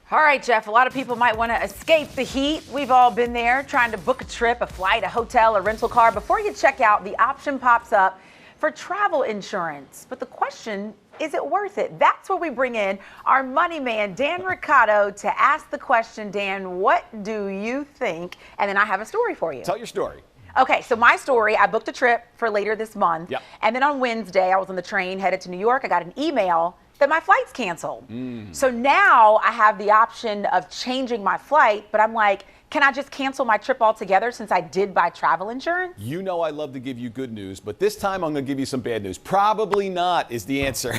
All right, Jeff, a lot of people might want to escape the heat. We've all been there trying to book a trip, a flight, a hotel, a rental car. Before you check out, the option pops up for travel insurance. But the question, is it worth it? That's where we bring in our money man, Dan Ricciardo, to ask the question. Dan, what do you think? And then I have a story for you. Tell your story. Okay, so my story, I booked a trip for later this month. Yep. And then on Wednesday, I was on the train headed to New York. I got an email that my flight's canceled. So now I have the option of changing my flight, but I'm like, can I just cancel my trip altogether since I did buy travel insurance? You know I love to give you good news, but this time I'm going to give you some bad news. Probably not is the answer.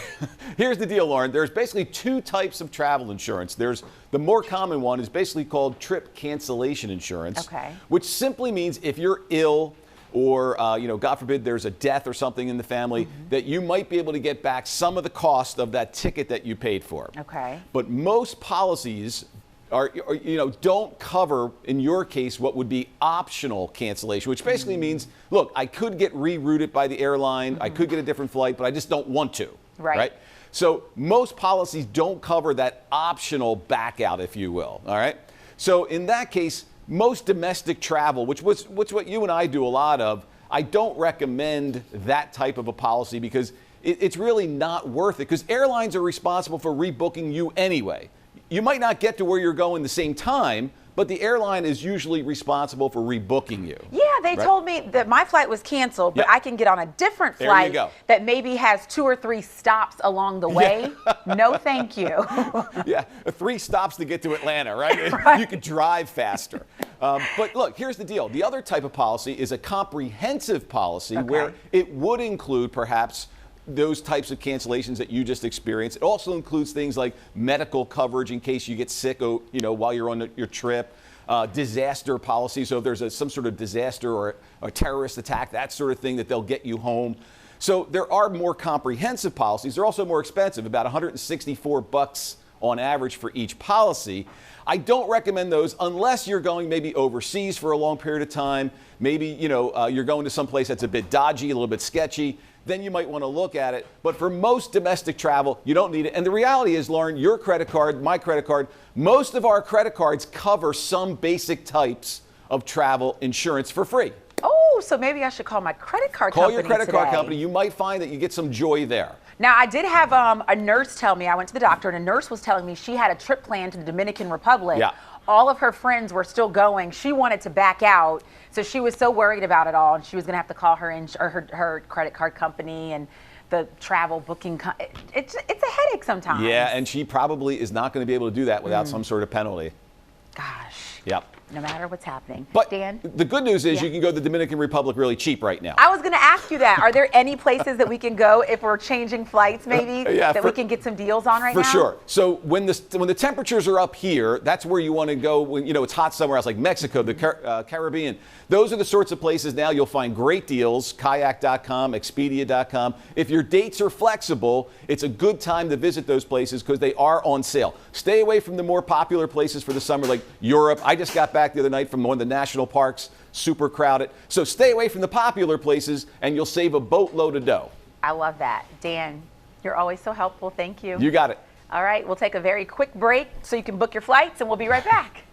Here's the deal, Lauren. There's basically two types of travel insurance. There's the more common one is basically called trip cancellation insurance, which simply means if you're ill, or, God forbid, there's a death or something in the family, that you might be able to get back some of the cost of that ticket that you paid for. Okay. But most policies don't cover, in your case, what would be optional cancellation, which basically means, look, I could get rerouted by the airline, I could get a different flight, but I just don't want to. Right. So most policies don't cover that optional back out, if you will. All right. So in that case, most domestic travel, which what you and I do a lot of, I don't recommend that type of a policy because it's really not worth it, because airlines are responsible for rebooking you anyway. You might not get to where you're going the same time, but the airline is usually responsible for rebooking you. Yeah, they told me that my flight was canceled, but I can get on a different flight that maybe has 2 or 3 stops along the way. No, thank you. Yeah, 3 stops to get to Atlanta, right? You could drive faster. But look, here's the deal. The other type of policy is a comprehensive policy where it would include perhaps those types of cancellations that you just experienced. It also includes things like medical coverage in case you get sick, while you're on your trip. Disaster policy, so if there's some sort of disaster or a terrorist attack, that sort of thing, that they'll get you home. So there are more comprehensive policies. They're also more expensive, about $164 on average for each policy. I don't recommend those unless you're going maybe overseas for a long period of time. Maybe, you're going to some place that's a bit dodgy, a little bit sketchy. Then you might want to look at it. But for most domestic travel, you don't need it. And the reality is, Lauren, your credit card, my credit card, most of our credit cards cover some basic types of travel insurance for free. Oh, so maybe I should call my credit card company today. Call your credit card company. You might find that you get some joy there. Now, I did have a nurse tell me, I went to the doctor, and a nurse was telling me she had a trip planned to the Dominican Republic. Yeah. All of her friends were still going. She wanted to back out, so she was so worried about it all, and she was going to have to call her credit card company and the travel booking. It's a headache sometimes. Yeah, and she probably is not going to be able to do that without some sort of penalty. Gosh. Yep. No matter what's happening. But Dan? The good news is you can go to the Dominican Republic really cheap right now. I was going to ask you that. Are there any places that we can go if we're changing flights maybe that we can get some deals on right now? For sure. So when the temperatures are up here, that's where you want to go when it's hot somewhere else, like Mexico, the Caribbean. Those are the sorts of places now you'll find great deals, kayak.com, expedia.com. If your dates are flexible, it's a good time to visit those places because they are on sale. Stay away from the more popular places for the summer like Europe. I just got back the other night from one of the national parks, super crowded. So stay away from the popular places and you'll save a boatload of dough. I love that. Dan, you're always so helpful. Thank you. You got it. All right, we'll take a very quick break so you can book your flights, and we'll be right back.